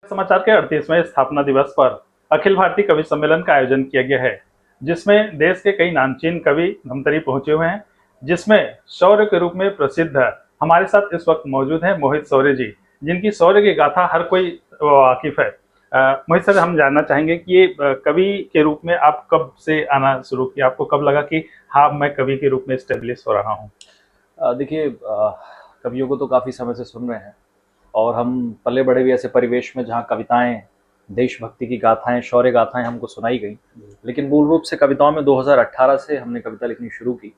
समाचार के 38वें स्थापना दिवस पर अखिल भारतीय कवि सम्मेलन का आयोजन किया गया है, जिसमें देश के कई नामचीन कवि धमतरी पहुंचे हुए हैं। जिसमें शौर्य के रूप में प्रसिद्ध हमारे साथ इस वक्त मौजूद हैं मोहित शौर्य जी, जिनकी शौर्य की गाथा हर कोई वाकिफ है। मोहित सर, हम जानना चाहेंगे कि ये कवि के रूप में आप कब से आना शुरू किया? आपको कब लगा कि हाँ, मैं कवि के रूप में स्टेब्लिश हो रहा हूँ? देखिए, कवियों को तो काफ़ी समय से सुन रहे हैं और हम पले बड़े भी ऐसे परिवेश में जहाँ कविताएं, देशभक्ति की गाथाएं, शौर्य गाथाएं हमको सुनाई गई। लेकिन मूल रूप से कविताओं में 2018 से हमने कविता लिखनी शुरू की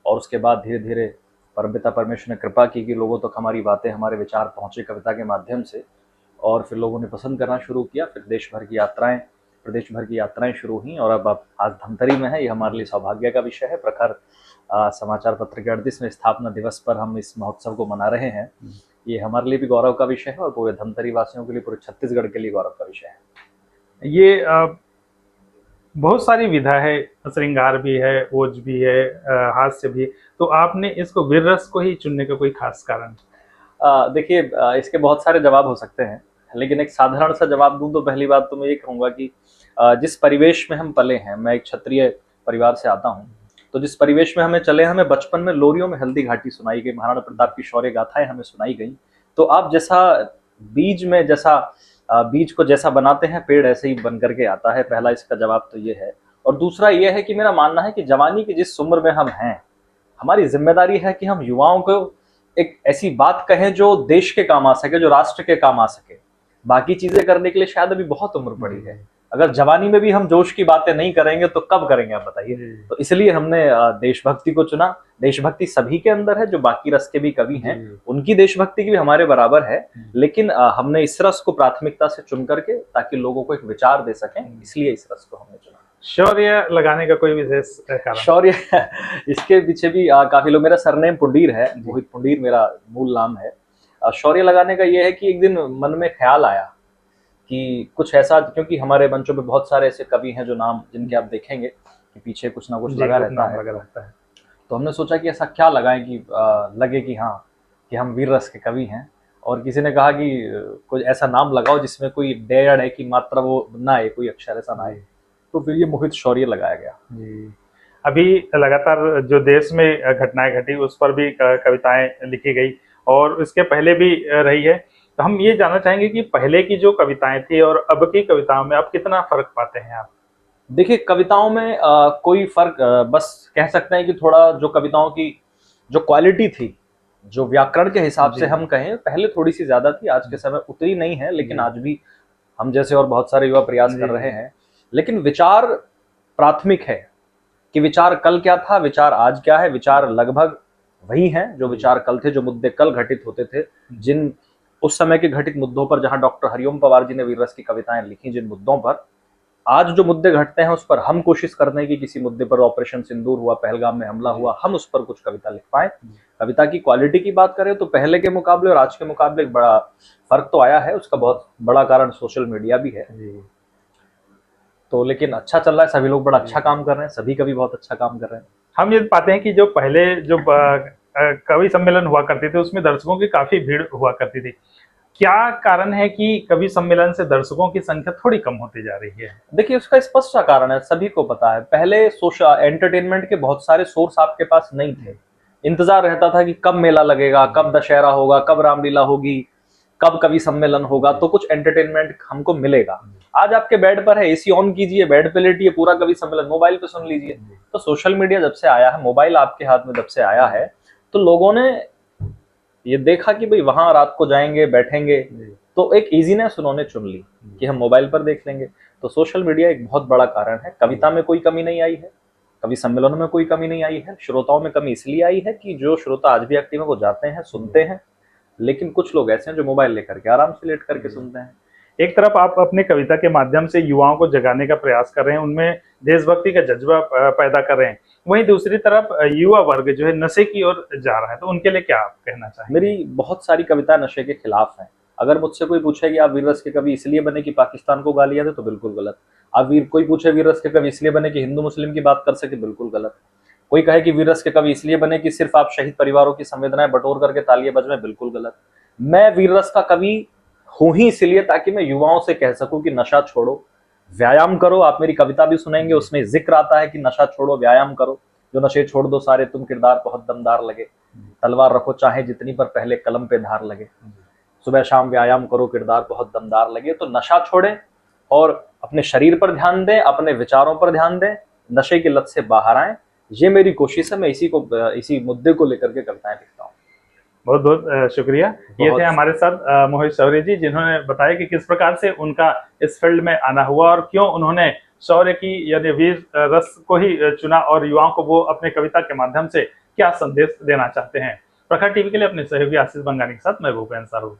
और उसके बाद धीरे धीरे परमपिता परमेश्वर ने कृपा की कि लोगों तक हमारी बातें, हमारे विचार पहुँचे कविता के माध्यम से। और फिर लोगों ने पसंद करना शुरू किया। फिर देश भर की यात्राएं, प्रदेश भर की यात्राएं शुरू हुई और अब आप आज धमतरी में है। ये हमारे लिए सौभाग्य का विषय है। प्रखर समाचार पत्र के 38वें स्थापना दिवस पर हम इस महोत्सव को मना रहे हैं। ये हमारे लिए भी गौरव का विषय है और पूरे धमतरी वासियों के लिए, पूरे छत्तीसगढ़ के लिए गौरव का विषय है। ये बहुत सारी विधा है, श्रृंगार भी है, ओज भी है, हास्य भी। तो आपने इसको वीर रस को ही चुनने का कोई खास कारण? देखिए, इसके बहुत सारे जवाब हो सकते हैं, लेकिन एक साधारण सा जवाब दूं तो पहली बात तो मैं ये कहूँगा कि जिस परिवेश में हम पले हैं, मैं एक क्षत्रिय परिवार से आता हूँ, तो जिस परिवेश में हमें चले, हमें बचपन में लोरियों में हल्दी घाटी सुनाई गई, महाराणा प्रताप की शौर्य गाथाएं हमें सुनाई गई। तो आप जैसा बीज को जैसा बनाते हैं, पेड़ ऐसे ही बन करके आता है। पहला इसका जवाब तो ये है। और दूसरा ये है कि मेरा मानना है कि जवानी की जिस उम्र में हम हैं, हमारी जिम्मेदारी है कि हम युवाओं को एक ऐसी बात कहें जो देश के काम आ सके, जो राष्ट्र के काम आ सके। बाकी चीजें करने के लिए शायद अभी बहुत उम्र पड़ी है। अगर जवानी में भी हम जोश की बातें नहीं करेंगे तो कब करेंगे, आप बताइए। तो इसलिए हमने देशभक्ति को चुना। देशभक्ति सभी के अंदर है, जो बाकी रस के भी कवि हैं उनकी देशभक्ति की भी हमारे बराबर है। लेकिन हमने इस रस को प्राथमिकता से चुन करके, ताकि लोगों को एक विचार दे सकें, इसलिए इस रस को हमने चुना। शौर्य लगाने का कोई विशेष कारण? शौर्य इसके पीछे भी काफी लोग, मेरा सरनेम पुंडीर है, मोहित पुंडीर मेरा मूल नाम है। शौर्य लगाने का ये है कि एक दिन मन में ख्याल आया कि कुछ ऐसा, क्योंकि हमारे मंचों पे बहुत सारे ऐसे कवि हैं जो नाम, जिनके आप देखेंगे कि पीछे कुछ ना कुछ लगा रहता है। तो हमने सोचा कि ऐसा क्या लगाएं कि लगे कि हाँ, कि हम वीर रस के कवि हैं। और किसी ने कहा कि कुछ ऐसा नाम लगाओ जिसमें कोई डेढ़ है कि मात्रा वो ना आए, कोई अक्षर ऐसा ना आए। तो फिर ये मोहित शौर्य लगाया गया। अभी लगातार जो देश में घटनाएं घटी, उस पर भी कविताएं लिखी गई और इसके पहले भी रही है। तो हम ये जानना चाहेंगे कि पहले की जो कविताएं थी और अब की कविताओं में आप कितना फर्क पाते हैं आप? देखिए, कविताओं में कोई फर्क, बस कह सकते हैं कि थोड़ा जो कविताओं की जो क्वालिटी थी, जो व्याकरण के हिसाब से हम कहें, पहले थोड़ी सी ज्यादा थी। आज के समय उतनी नहीं है, लेकिन आज भी हम जैसे और बहुत सारे युवा प्रयास कर रहे हैं। लेकिन विचार प्राथमिक है कि विचार कल क्या था, विचार आज क्या है। विचार लगभग वही हैं जो विचार कल थे, जो मुद्दे कल घटित होते थे, जिन उस समय के घटित मुद्दों पर, जहां डॉक्टर हरिओम पवार जी ने वीर रस की कविताएं लिखी, जिन मुद्दों पर आज जो मुद्दे घटते हैं, उस पर हम कोशिश करते हैं कि किसी मुद्दे पर, ऑपरेशन सिंदूर हुआ, पहलगाम में हमला हुआ, हम उस पर कुछ कविता लिख पाए। कविता की क्वालिटी की बात करें तो पहले के मुकाबले और आज के मुकाबले एक बड़ा फर्क तो आया है। उसका बहुत बड़ा कारण सोशल मीडिया भी है। तो लेकिन अच्छा चल रहा है, सभी लोग बड़ा अच्छा काम कर रहे हैं, सभी कवि बहुत अच्छा काम कर रहे हैं। हम ये पाते हैं कि जो पहले जो कवि सम्मेलन हुआ करते थे, उसमें दर्शकों की काफी भीड़ हुआ करती थी। क्या कारण है कि कवि सम्मेलन से दर्शकों की संख्या थोड़ी कम होती जा रही है? देखिए, उसका स्पष्ट सा कारण है, सभी को पता है। पहले सोशल एंटरटेनमेंट के बहुत सारे सोर्स आपके पास नहीं थे। इंतजार रहता था कि कब मेला लगेगा, कब दशहरा होगा, कब रामलीला होगी, कब कवि सम्मेलन होगा, तो कुछ एंटरटेनमेंट हमको मिलेगा। आज आपके बेड पर है, एसी ऑन कीजिए, बेड पे लेटिए, पूरा कवि सम्मेलन मोबाइल पे सुन लीजिए। तो सोशल मीडिया जब से आया है, मोबाइल आपके हाथ में जब से आया है, तो लोगों ने ये देखा कि भाई वहां रात को जाएंगे, बैठेंगे, तो एक इजीनेस उन्होंने चुन ली कि हम मोबाइल पर देख लेंगे। तो सोशल मीडिया एक बहुत बड़ा कारण है। कविता में कोई कमी नहीं आई है, कवि सम्मेलनों में कोई कमी नहीं आई है। श्रोताओं में कमी इसलिए आई है कि जो श्रोता आज भी एक्टिव है, वो जाते हैं, सुनते हैं। लेकिन कुछ लोग ऐसे हैं जो मोबाइल लेकर के आराम से लेट करके सुनते हैं। एक तरफ आप अपने कविता के माध्यम से युवाओं को जगाने का प्रयास कर रहे हैं, उनमें देशभक्ति का जज्बा पैदा कर रहे हैं। वहीं दूसरी तरफ युवा वर्ग जो है नशे की ओर जा रहा है, तो उनके लिए क्या आप कहना चाहेंगे? मेरी बहुत सारी कविताएं नशे के खिलाफ हैं। अगर मुझसे कोई पूछे कि आप वीर रस के कवि इसलिए बने कि पाकिस्तान को गालियां दे, तो बिल्कुल गलत। कोई पूछे वीर रस के कवि इसलिए बने कि हिंदू मुस्लिम की बात कर सके, बिल्कुल गलत। कोई कहे कि वीर रस के कवि इसलिए बने कि सिर्फ आप शहीद परिवारों की संवेदनाएं बटोर करके तालियां बजवाएं, बिल्कुल गलत। मैं वीर रस का कवि हूं ही इसलिए ताकि मैं युवाओं से कह सकूं कि नशा छोड़ो, व्यायाम करो। आप मेरी कविता भी सुनेंगे, उसमें जिक्र आता है कि नशा छोड़ो, व्यायाम करो, जो नशे छोड़ दो सारे तुम, किरदार बहुत दमदार लगे, तलवार रखो चाहे जितनी पर पहले कलम पे धार लगे, सुबह शाम व्यायाम करो, किरदार बहुत दमदार लगे। तो नशा छोड़ें और अपने शरीर पर ध्यान दें, अपने विचारों पर ध्यान दें, नशे की लत से बाहर आएं। ये मेरी कोशिश है, मैं इसी मुद्दे को लेकर के कविताएं लिखता हूँ। बहुत बहुत शुक्रिया। ये थे हमारे साथ मोहित शौर्य जी, जिन्होंने बताया कि किस प्रकार से उनका इस फील्ड में आना हुआ और क्यों उन्होंने शौर्य की यानी वीर रस को ही चुना और युवाओं को वो अपने कविता के माध्यम से क्या संदेश देना चाहते हैं। प्रखर टीवी के लिए अपने सहयोगी आशीष बंगानी के साथ मैं भूपेंद्र साहू।